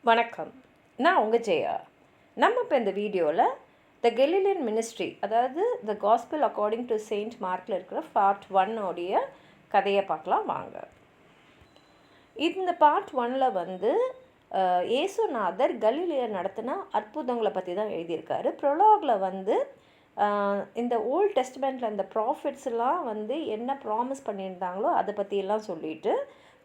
வணக்கம். நான் உங்கள் ஜெயா. நம்ம இப்போ இந்த வீடியோவில் த கெலிலியன் மினிஸ்ட்ரி, அதாவது the gospel according to Saint மார்க்கில் இருக்கிற பார்ட் 1 உடைய கதையை பார்க்கலாம் வாங்க. இந்த பார்ட் 1ல் வந்து இயேசுநாதர் கலிலியில் நடத்தின அற்புதங்களை பற்றி தான் எழுதியிருக்காரு. ப்ரொலாகில் வந்து இந்த ஓல்ட் டெஸ்ட்மெண்ட்டில் இந்த ப்ராஃபிட்ஸ்லாம் வந்து என்ன ப்ராமிஸ் பண்ணியிருந்தாங்களோ அதை பற்றியெல்லாம் சொல்லிவிட்டு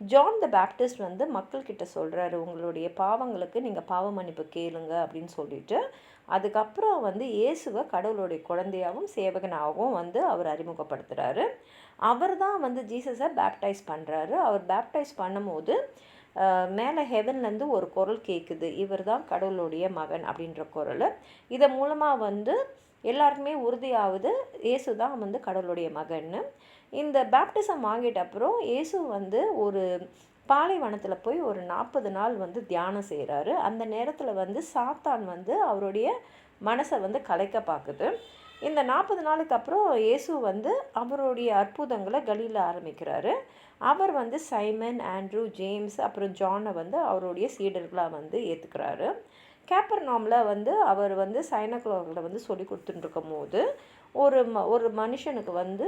ஜான் த பேப்டிஸ்ட் வந்து மக்கள்கிட்ட சொல்கிறாரு, உங்களுடைய பாவங்களுக்கு நீங்கள் பாவ மன்னிப்பு கேளுங்க அப்படின்னு சொல்லிட்டு, அதுக்கப்புறம் வந்து இயேசுவை கடவுளுடைய குழந்தையாகவும் சேவகனாகவும் வந்து அவர் அறிமுகப்படுத்துகிறாரு. அவர் தான் வந்து ஜீசஸை பேப்டைஸ் பண்ணுறாரு. அவர் பேப்டைஸ் பண்ணும்போது மேலே ஹெவன்லேருந்து ஒரு குரல் கேட்குது, இவர் தான் கடவுளுடைய மகன் அப்படின்ற குரல். இதன் மூலமாக வந்து எல்லாருக்குமே உறுதியாகுது இயேசு தான் வந்து கடவுளுடைய மகன்னு. இந்த பேப்டிசம் வாங்கிட்ட அப்புறம் இயேசு வந்து ஒரு பாலைவனத்தில் போய் ஒரு 40 நாள் வந்து தியானம் செய்கிறாரு. அந்த நேரத்தில் வந்து சாத்தான் வந்து அவருடைய மனசை வந்து கலைக்க பார்க்குது. இந்த 40 நாளுக்கு அப்புறம் இயேசு வந்து அவருடைய அற்புதங்களை கலில ஆரம்பிக்கிறாரு. அவர் வந்து சைமன், ஆண்ட்ரூ, ஜேம்ஸ் அப்புறம் ஜானை வந்து அவருடைய சீடர்களாக வந்து ஏற்றுக்கிறாரு. கேப்பர்நாமில் வந்து அவர் வந்து சைனக்லோகில் வந்து சொல்லி கொடுத்துட்டுருக்கும் போது ஒரு மனுஷனுக்கு வந்து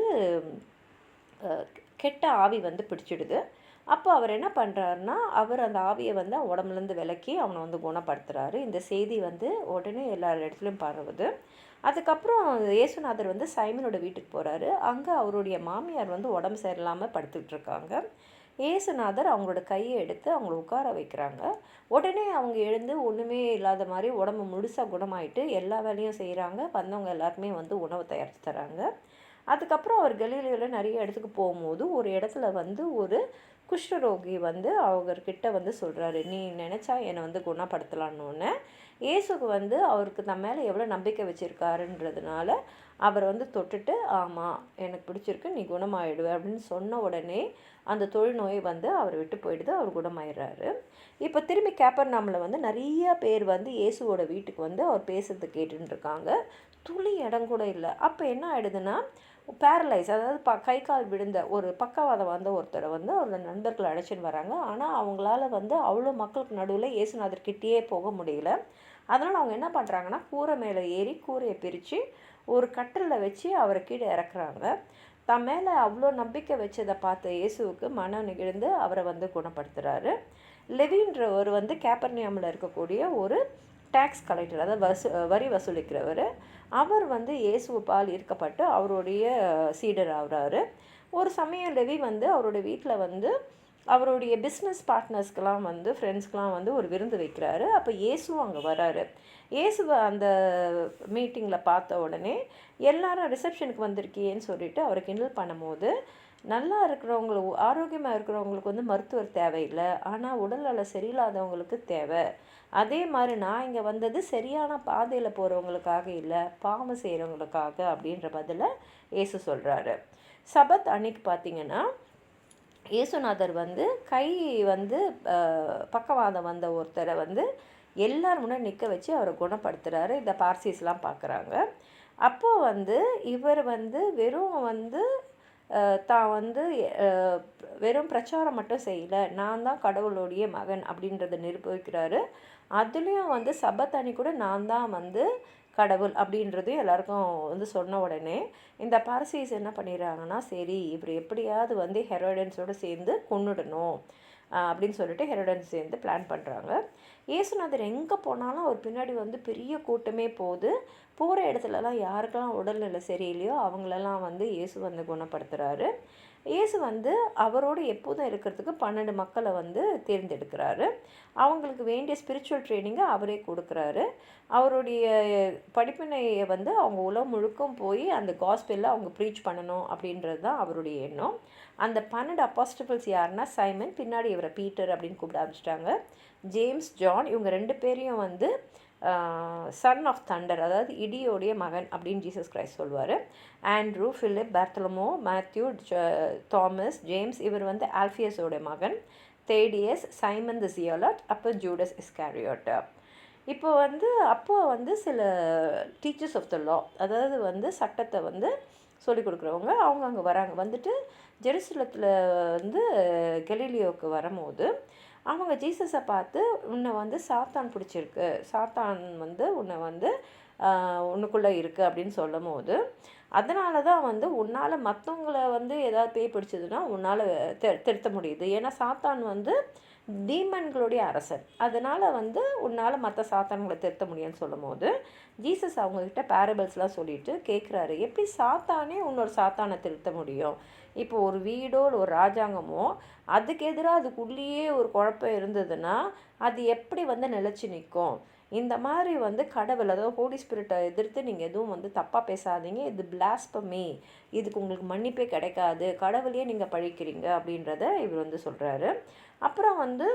கெட்ட ஆவி வந்து பிடிச்சிடுது. அப்போ அவர் என்ன பண்ணுறாருன்னா, அவர் அந்த ஆவியை வந்து உடம்புலேருந்து விலக்கி அவனை வந்து குணப்படுத்துகிறாரு. இந்த செய்தி வந்து உடனே எல்லா இடத்துலையும் பரவுது. அதுக்கப்புறம் இயேசுநாதர் வந்து சைமனோட வீட்டுக்கு போகிறாரு. அங்கே அவருடைய மாமியார் வந்து உடம்பு சரியில்லாமல் படுத்துக்கிட்டு இருக்காங்க. இயேசுநாதர் அவங்களோட கையை எடுத்து அவங்கள உட்கார வைக்கிறாங்க. உடனே அவங்க எழுந்து ஒன்றுமே இல்லாத மாதிரி உடம்பு முழுசாக குணமாயிட்டு எல்லா வேலையும் செய்கிறாங்க. வந்தவங்க எல்லாருக்குமே வந்து உணவு தயாரித்து தராங்க. அதுக்கப்புறம் அவர் கலிலேயில் நிறைய இடத்துக்கு போகும்போது ஒரு இடத்துல வந்து ஒரு குஷ்டரோகி வந்து அவர்கிட்ட வந்து சொல்கிறாரு, நீ நினச்சா என்னை வந்து குணப்படுத்தலான்னு. இயேசுக்கு வந்து அவருக்கு தன் மேலே எவ்வளோ நம்பிக்கை வச்சுருக்காருன்றதுனால அவர் வந்து தொட்டுட்டு, ஆமாம் எனக்கு பிடிச்சிருக்கு, நீ குணமாயிடுவே அப்படின்னு சொன்ன உடனே அந்த தொழுநோய் வந்து அவர் விட்டு போயிடுது. அவர் குணமாயிடுறாரு. இப்போ திரும்பி கேப்பர்நாமில் வந்து நிறைய பேர் வந்து இயேசுவோட வீட்டுக்கு வந்து அவர் பேசுறது கேட்டுன்னு இருக்காங்க. துளி இடம் கூட இல்லை. அப்போ என்ன ஆகிடுதுன்னா, பேரலைஸ், அதாவது கை கால் விழுந்த ஒரு பக்கவாதம் வந்த ஒருத்தரை வந்து அவரோட நண்பர்கள் அழைச்சின்னு வராங்க. ஆனால் அவங்களால வந்து அவ்வளோ மக்களுக்கு நடுவில் இயேசுநாதர்கிட்டயே போக முடியல. அதனால் அவங்க என்ன பண்ணுறாங்கன்னா, கூரை மேலே ஏறி கூரையை பிரித்து ஒரு கட்டிலில் வச்சு அவரை கீழே இறக்குறாங்க. தன் மேலே அவ்வளோ நம்பிக்கை வச்சதை பார்த்த இயேசுவுக்கு மனம் நெகிழ்ந்து அவரை வந்து குணப்படுத்துகிறாரு. லெவின்றவர் வந்து கேப்பர்னியாமில் இருக்கக்கூடிய ஒரு டேக்ஸ் கலெக்டர், அதாவது வரி வசூலிக்கிறவர். அவர் வந்து இயேசுப்பால் ஈர்க்கப்பட்டு அவருடைய சீடர் ஆகிறாரு. ஒரு சமயம் லெவி வந்து அவருடைய வீட்டில் வந்து அவருடைய பிஸ்னஸ் பார்ட்னர்ஸ்க்கெலாம் வந்து ஃப்ரெண்ட்ஸ்க்கெலாம் வந்து ஒரு விருந்து வைக்கிறாரு. அப்போ இயேசுவும் அங்கே வராரு. இயேசுவை அந்த மீட்டிங்கில் பார்த்த உடனே எல்லாரும் ரிசப்ஷனுக்கு வந்திருக்கியேன்னு சொல்லிட்டு அவரை கிண்டல் பண்ணும்போது, நல்லா இருக்கிறவங்களுக்கு, ஆரோக்கியமாக இருக்கிறவங்களுக்கு வந்து மருத்துவர் தேவையில்லை, ஆனால் உடல்நல சரியில்லாதவங்களுக்கு தேவை. அதே மாதிரி நான் இங்கே வந்தது சரியான பாதையில் போகிறவங்களுக்காக இல்லை, பாவம் செய்கிறவங்களுக்காக அப்படின்ற பதிலை இயேசு சொல்கிறாரு. சபத் அன்னைக்கு பார்த்திங்கன்னா இயேசுநாதர் வந்து கை வந்து பக்கவாதம் வந்த ஒருத்தரை வந்து எல்லாரும் முன்னாடி நிற்க வச்சு அவரை குணப்படுத்துகிறாரு. இந்த பார்சிஸ்லாம் பார்க்குறாங்க. அப்போது வந்து இவர் வந்து வெறும் வந்து தான் வந்து வெறும் பிரச்சாரம் மட்டும் செய்யலை, நான் தான் கடவுளுடைய மகன் அப்படின்றத நிரூபிக்கிறாரு. அதுலேயும் வந்து சபத்தனி கூட நான் தான் வந்து கடவுள் அப்படின்றதையும் எல்லாருக்கும் வந்து சொன்ன உடனே இந்த பார்சிஸ் என்ன பண்ணிடுறாங்கன்னா, சரி இவர் எப்படியாவது வந்து ஹெரோடன்ஸோடு சேர்ந்து கொன்னுடணும் அப்படின்னு சொல்லிட்டு ஹெரோடன்ஸ் சேர்ந்து பிளான் பண்ணுறாங்க. இயேசுநாதர் எங்கே போனாலும் அவர் பின்னாடி வந்து பெரிய கூட்டமே போகுது. போகிற இடத்துலலாம் யாருக்கெல்லாம் உடல்நிலை சரியில்லையோ அவங்களெல்லாம் வந்து இயேசு வந்து குணப்படுத்துகிறாரு. இயேசு வந்து அவரோடு எப்போதும் இருக்கிறதுக்கு 12 மக்களை வந்து தேர்ந்தெடுக்கிறாரு. அவங்களுக்கு வேண்டிய ஸ்பிரிச்சுவல் ட்ரைனிங்கை அவரே கொடுக்குறாரு. அவருடைய படிப்பினையை வந்து அவங்க உலகம் முழுக்கும் போய் அந்த காஸ்பெல்ல அவங்க ப்ரீச் பண்ணணும் அப்படின்றது தான் அவருடைய எண்ணம். அந்த 12 அப்போஸ்டல்ஸ் யாருன்னா, சைமன், பின்னாடி இவரை பீட்டர் அப்படின்னு கூப்பிட ஆரம்பிச்சிட்டாங்க, ஜேம்ஸ், ஜான், இவங்க 2 பேரையும் வந்து சன் ஆஃப் தண்டர், அதாவது இடியோடைய மகன் அப்படின்னு ஜீசஸ் கிரைஸ்ட் சொல்லுவார். Andrew, Philip, Bartholomew, Matthew, Thomas, James, இவர் வந்து ஆல்ஃபியஸோடைய மகன், தேடியஸ், சைமன் தி சியோலட், அப்போ ஜூடஸ் இஸ்காரியோட். அப்போ வந்து சில டீச்சர்ஸ் ஆஃப் த லா, அதாவது வந்து சட்டத்தை வந்து சொல்லிக் கொடுக்குறவங்க, அவங்க அங்கே வராங்க. வந்துட்டு ஜெருசலத்தில் வந்து கலீலியோவுக்கு வரும்போது அவங்க ஜீசஸை பார்த்து உன்னை வந்து சாத்தான் பிடிச்சிருக்கு, சாத்தான் வந்து உன்னை வந்து உன்னுக்குள்ளே இருக்குது அப்படின்னு சொல்லும் போது, அதனால தான் வந்து உன்னால் மற்றவங்கள வந்து ஏதாவது பேய் பிடிச்சதுன்னா உன்னால் திருத்த முடியுது. ஏன்னா சாத்தான் வந்து டீமன்களுடைய அரசன். அதனால் வந்து உன்னால் மற்ற சாத்தான்களை திருத்த முடியும்னு சொல்லும் போது, ஜீசஸ் அவங்கக்கிட்ட பேரபிள்ஸ்லாம் சொல்லிட்டு கேட்குறாரு, எப்படி சாத்தானே இன்னொரு சாத்தானை திருத்த முடியும்? இப்போ ஒரு வீடோ ஒரு ராஜாங்கமோ அதுக்கு எதிராக அதுக்குள்ளேயே ஒரு குழப்பம் இருந்ததுன்னா அது எப்படி வந்து நிலச்சி நிற்கும்? இந்த மாதிரி வந்து கடவுள், அதாவது ஹோலி ஸ்பிரிட்டை எதிர்த்து நீங்கள் எதுவும் வந்து தப்பாக பேசாதீங்க, இது பிளாஸ்பமி, இதுக்கு உங்களுக்கு மன்னிப்பே கிடைக்காது, கடவுளையே நீங்கள் பழிக்கிறீங்க அப்படின்றத இவர் வந்து சொல்கிறாரு. அப்புறம் வந்து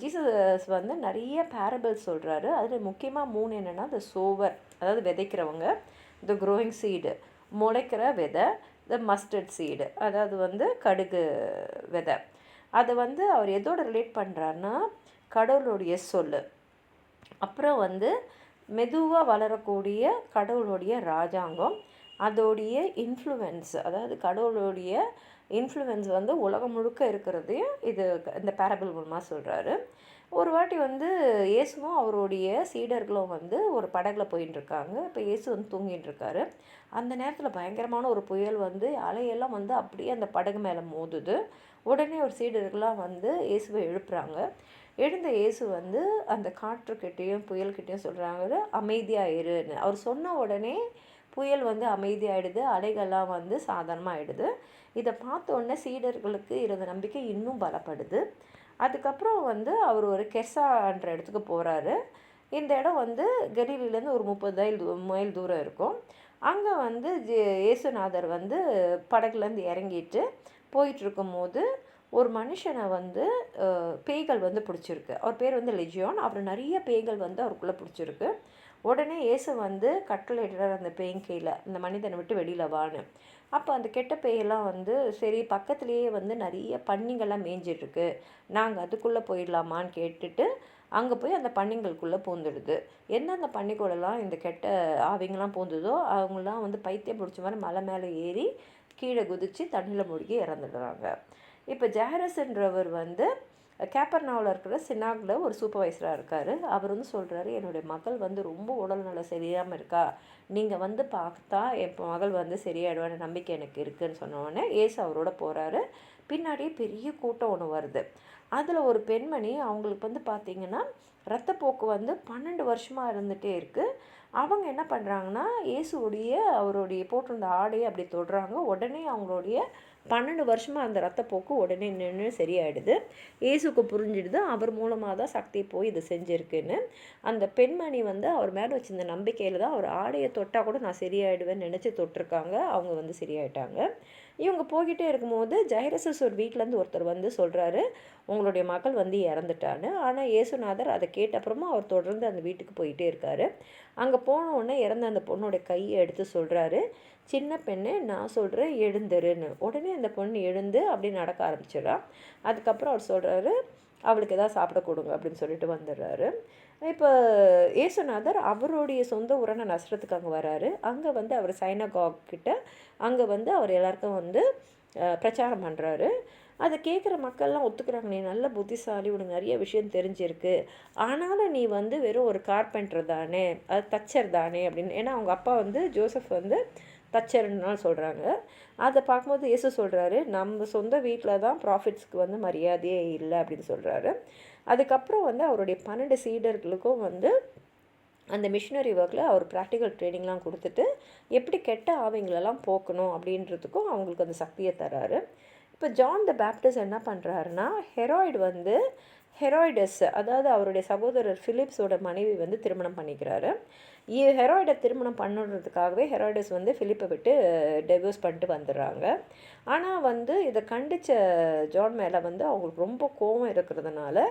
ஜீசஸ் வந்து நிறைய பேரபிள்ஸ் சொல்கிறாரு. அதில் முக்கியமாக 3 என்னென்னா, த சோவர், அதாவது விதைக்கிறவங்க, த க்ரோயிங் சீடு, முளைக்கிற விதை, த மஸ்டர்ட் சீடு, அதாவது வந்து கடுகு விதை. அதை வந்து அவர் எதோடு ரிலேட் பண்ணுறாருன்னா கடவுளுடைய சொல். அப்புறம் வந்து மெதுவாக வளரக்கூடிய கடவுளுடைய ராஜாங்கம், அதோடைய இன்ஃப்ளூயன்ஸ், அதாவது கடவுளுடைய இன்ஃப்ளூயன்ஸ் வந்து உலகம் முழுக்க இருக்கிறதையும் இந்த பேரபிள் மூலமாக சொல்கிறாரு. ஒரு வாட்டி வந்து இயேசுவும் அவருடைய சீடர்களும் வந்து ஒரு படகுல போயின்னு இருக்காங்க. இப்போ இயேசு வந்து தூங்கிட்டு இருக்காரு. அந்த நேரத்தில் பயங்கரமான ஒரு புயல் வந்து அலையெல்லாம் வந்து அப்படியே அந்த படகு மேலே மோதுது. உடனே ஒரு சீடர்கள்லாம் வந்து இயேசுவை எழுப்புறாங்க. எழுந்த இயேசு வந்து அந்த காற்றுக்கிட்டேயும் புயல்கிட்டையும் சொல்கிறாங்க, அமைதியாக இருன்னு. அவர் சொன்ன உடனே புயல் வந்து அமைதியாகிடுது, அலைகள்லாம் வந்து சாதாரணமாக ஆகிடுது. இதை பார்த்த உடனே சீடர்களுக்கு இருந்த நம்பிக்கை இன்னும் பலப்படுது. அதுக்கப்புறம் வந்து அவர் ஒரு கெர்சான்ற இடத்துக்கு போகிறாரு. இந்த இடம் வந்து கலிலேருந்து ஒரு 30 மைல் தூரம் இருக்கும். அங்கே வந்து இயேசுநாதர் வந்து படகுலேருந்து இறங்கிட்டு போயிட்டுருக்கும்போது ஒரு மனுஷனை வந்து பேய்கள் வந்து பிடிச்சிருக்கு. அவர் பேர் வந்து லெஜியோன். அவர் நிறைய பேய்கள் வந்து அவருக்குள்ளே பிடிச்சிருக்கு. உடனே இயேசு வந்து கட்டளையிடுறார் அந்த பேயின் கீழே, இந்த மனிதனை விட்டு வெளியில் வான்னு. அப்போ அந்த கெட்ட பேயெல்லாம் வந்து சரி, பக்கத்துலேயே வந்து நிறைய பன்னிங்கள்லாம் மேய்ஞ்சிட்ருக்கு, நாங்கள் அதுக்குள்ளே போயிடலாமான்னு கேட்டுட்டு அங்கே போய் அந்த பன்னிங்களுக்குள்ளே பூந்துடுது. எந்தெந்த பன்னிக்கூடலாம் இந்த கெட்ட ஆவிங்கெல்லாம் பூந்துதோ அவங்களாம் வந்து பைத்தியம் பிடிச்ச மாதிரி மலை மேலே ஏறி கீழே குதித்து தண்ணியில் மூழ்கி இறந்துடுறாங்க. இப்போ ஜாயிரஸ்ன்றவர் வந்து கேப்பர்னாவில் இருக்கிற சினாகில் ஒரு சூப்பர்வைசராக இருக்கார். அவர் வந்து சொல்கிறாரு, என்னுடைய மகள் வந்து ரொம்ப உடல்நலம் சரியாமல் இருக்கா, நீங்கள் வந்து பார்த்தா என் மகள் வந்து சரியாயிடுவான நம்பிக்கை எனக்கு இருக்குதுன்னு சொன்னோடனே ஏசு அவரோட போகிறாரு. பின்னாடியே பெரிய கூட்டம் ஒன்று வருது. அதில் ஒரு பெண்மணி, அவங்களுக்கு வந்து பார்த்திங்கன்னா ரத்தப்போக்கு வந்து 12 வருஷமாக இருந்துகிட்டே இருக்குது. அவங்க என்ன பண்ணுறாங்கன்னா அவருடைய போட்டிருந்த ஆடையை அப்படி தொடுறாங்க. உடனே அவங்களுடைய 12 வருஷமாக அந்த ரத்தப்போக்கு உடனே நின்று சரியாயிடுது. இயேசுக்கு புரிஞ்சிடுது அவர் மூலமாக தான் சக்தி போய் இது செஞ்சுருக்குன்னு. அந்த பெண்மணி வந்து அவர் மேலே வச்சிருந்த நம்பிக்கையில் தான் அவர் ஆடையை தொட்டால் கூட நான் சரியாயிடுவேன்னு நினச்சி தொட்டிருக்காங்க. அவங்க வந்து சரியாயிட்டாங்க. இவங்க போய்கிட்டே இருக்கும்போது ஜைரஸஸ் ஒரு வீட்டிலேருந்து ஒருத்தர் வந்து சொல்கிறாரு, உங்களுடைய மகள் வந்து இறந்துட்டான்னு. ஆனால் இயேசுநாதர் அதை கேட்டப்புறமா அவர் தொடர்ந்து அந்த வீட்டுக்கு போயிட்டே இருக்கார். அங்கே போனோடனே இறந்த அந்த பொண்ணோட கையை எடுத்து சொல்கிறாரு, சின்ன பெண்ணு நான் சொல்கிறேன் எழுந்துருன்னு. உடனே அந்த பொண்ணு எழுந்து அப்படி நடக்க ஆரம்பிச்சிடறான். அதுக்கப்புறம் அவர் சொல்கிறாரு, அவளுக்கு எதாவது சாப்பிட கொடுங்க அப்படின்னு சொல்லிட்டு வந்துடுறாரு. இப்போ இயேசுநாதர் அவருடைய சொந்த ஊரான நஸ்ரத்துக்கு அங்கே வராரு. அங்கே வந்து அவர் சைனகாக் கிட்ட அங்கே வந்து அவர் எல்லாருக்கும் வந்து பிரச்சாரம் பண்ணுறாரு. அதை கேட்குற மக்கள்லாம் ஒத்துக்கிறாங்க, நீ நல்ல புத்திசாலி, உனக்கு நிறைய விஷயம் தெரிஞ்சிருக்கு, ஆனாலும் நீ வந்து வெறும் ஒரு கார்பெண்டர் தானே, அது தச்சர் தானே அப்படின்னு. ஏன்னா அவங்க அப்பா வந்து ஜோசப் வந்து தச்சர்னால சொல்கிறாங்க. அதை பார்க்கும்போது இயேசு சொல்கிறாரு, நம்ம சொந்த வீட்டில் தான் ப்ராஃபிட்ஸ்க்கு வந்து மரியாதையே இல்லை அப்படின்னு சொல்கிறாரு. அதுக்கப்புறம் வந்து அவருடைய 12 சீடர்களுக்கும் வந்து அந்த மிஷினரி ஒர்க்கில் அவர் ப்ராக்டிக்கல் ட்ரைனிங்லாம் கொடுத்துட்டு எப்படி கெட்ட ஆவிங்களெல்லாம் போக்கணும் அப்படின்றதுக்கும் அவங்களுக்கு அந்த சக்தியை தராரு. இப்போ ஜான் த பேப்டிஸ்ட் என்ன பண்ணுறாருன்னா, ஹெராய்டஸ், அதாவது அவருடைய சகோதரர் ஃபிலிப்ஸோட மனைவி வந்து திருமணம் பண்ணிக்கிறாரு. ஹெராய்டை திருமணம் பண்ணுறதுக்காகவே ஹெராய்டஸ் வந்து ஃபிலிப்பை விட்டு டைவர்ஸ் பண்ணிட்டு வந்துடுறாங்க. ஆனால் வந்து இதை கண்டித்த ஜான் மேலே வந்து அவங்களுக்கு ரொம்ப கோபம் இருக்கிறதுனால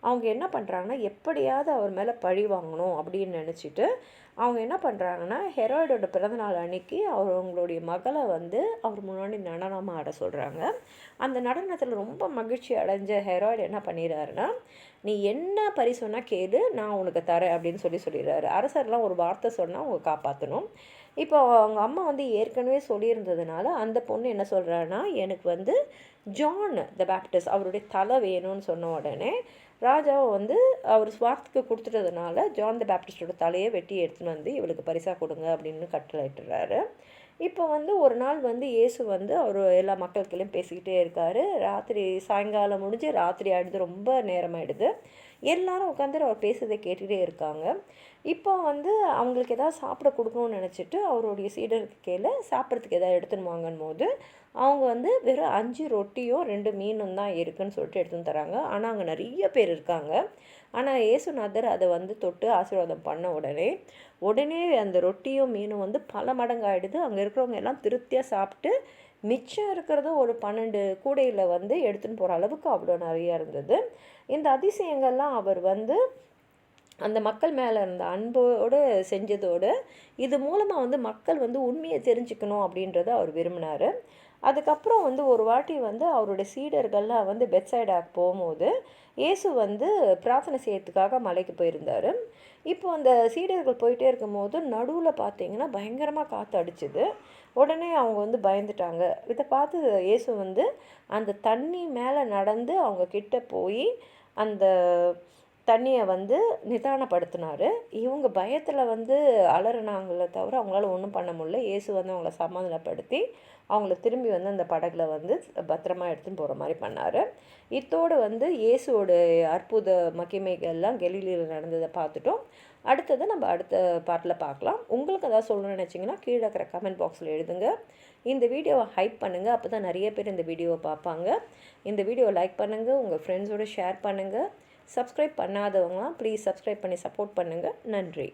அவங்க என்ன பண்ணுறாங்கன்னா, எப்படியாவது அவர் மேலே பழி வாங்கணும் அப்படின்னு நினச்சிட்டு அவங்க என்ன பண்ணுறாங்கன்னா, ஹெராய்டோட பிறந்தநாள் அன்னைக்கு அவங்களுடைய மகளை வந்து அவர் முன்னாடி நடனமாக ஆட சொல்கிறாங்க. அந்த நடனத்தில் ரொம்ப மகிழ்ச்சி அடைஞ்ச ஹெராய்டு என்ன பண்ணிடுறாருன்னா, நீ என்ன பரிசு சொன்னால் கேளு, நான் உனக்கு தரேன் அப்படின்னு சொல்லிடுறாரு. அரசர்லாம் ஒரு வார்த்தை சொன்னால் அவங்க காப்பாற்றணும். இப்போ அவங்க அம்மா வந்து ஏற்கனவே சொல்லியிருந்ததுனால அந்த பொண்ணு என்ன சொல்கிறான்னா, எனக்கு வந்து ஜான் த பேப்டிஸ்ட் அவருடைய தலை வேணும்னு சொன்ன உடனே ராஜாவும் வந்து அவர் ஸ்வார்த்துக்கு கொடுத்துட்டதுனால ஜான் த பேப்டிஸ்டோட தலையை வெட்டி எடுத்துன்னு வந்து இவளுக்கு பரிசாக கொடுங்க அப்படின்னு கட்டளையிட்டுறாரு. இப்போ வந்து ஒரு நாள் வந்து இயேசு வந்து அவர் எல்லா மக்களுக்கெல்லாம் பேசிக்கிட்டே இருக்கார். ராத்திரி சாயங்காலம் முடிஞ்சு ராத்திரி ஆகிடுது, ரொம்ப நேரமாகிடுது. எல்லாரும் உட்காந்துட்டு அவர் பேசுறதை கேட்டுகிட்டே இருக்காங்க. இப்போ வந்து அவங்களுக்கு எதாவது சாப்பிட கொடுக்கணும்னு நினச்சிட்டு அவருடைய சீடருக்கு கீழே சாப்பிட்றதுக்கு எதாவது எடுத்துன்னு வாங்கும் போது அவங்க வந்து வெறும் 5 ரொட்டியும் 2 மீனும் தான் இருக்குதுன்னு சொல்லிட்டு எடுத்துன்னு தராங்க. ஆனால் அங்கே நிறைய பேர் இருக்காங்க. ஆனால் இயேசுநாதர் அதை வந்து தொட்டு ஆசீர்வாதம் பண்ண உடனே அந்த ரொட்டியும் மீனும் வந்து பல மடங்கு ஆகிடுது. அங்கே இருக்கிறவங்க எல்லாம் திருப்தியாக சாப்பிட்டு மிச்சம் இருக்கிறத ஒரு 12 கூடையில் வந்து எடுத்துன்னு போகிற அளவுக்கு அவ்வளோ நிறையா இருந்தது. இந்த அதிசயங்கள்லாம் அவர் வந்து அந்த மக்கள் மேலே இருந்த அன்போடு செஞ்சதோடு இது மூலமாக வந்து மக்கள் வந்து உண்மையை தெரிஞ்சுக்கணும் அப்படின்றத அவர் விரும்பினார். அதுக்கப்புறம் வந்து ஒரு வாட்டி வந்து அவருடைய சீடர்கள்லாம் வந்து பெத்சைடாக்கு போகும்போது இயேசு வந்து பிரார்த்தனை செய்யறதுக்காக மலைக்கு போயிருந்தார். இப்போ அந்த சீடர்கள் போயிட்டே இருக்கும்போது நடுவில் பார்த்தீங்கன்னா பயங்கரமாக காற்று அடிச்சுது. உடனே அவங்க வந்து பயந்துட்டாங்க. இதை பார்த்து இயேசு வந்து அந்த தண்ணி மேலே நடந்து அவங்க கிட்ட போய் அந்த தண்ணியை வந்து நிதானப்படுத்தினார். இவங்க பயத்தில் வந்து அலறினாங்களே தவிர அவங்களால ஒன்றும் பண்ண முடியல. இயேசு வந்து அவங்கள சமாதானப்படுத்தி அவங்கள திரும்பி வந்து அந்த படகுல வந்து பத்திரமா எடுத்துன்னு போகிற மாதிரி பண்ணார். இத்தோடு வந்து இயேசுவோட அற்புத மகிமைகள்லாம் கலிலேயில் நடந்ததை பார்த்துட்டோம். அடுத்தது நம்ம அடுத்த பாட்டில் பார்க்கலாம். உங்களுக்கு ஏதாவது சொல்லணும்னு நினச்சிங்கன்னா கீழே இருக்கிற கமெண்ட் பாக்ஸில் எழுதுங்க. இந்த வீடியோவை ஹைப் பண்ணுங்கள், அப்போ தான் நிறைய பேர் இந்த வீடியோவை பார்ப்பாங்க. இந்த வீடியோவை லைக் பண்ணுங்கள், உங்கள் ஃப்ரெண்ட்ஸோடு ஷேர் பண்ணுங்கள். சப்ஸ்கிரைப் பண்ணாதவங்களாம் ப்ளீஸ் சப்ஸ்கிரைப் பண்ணி சப்போர்ட் பண்ணுங்கள். நன்றி.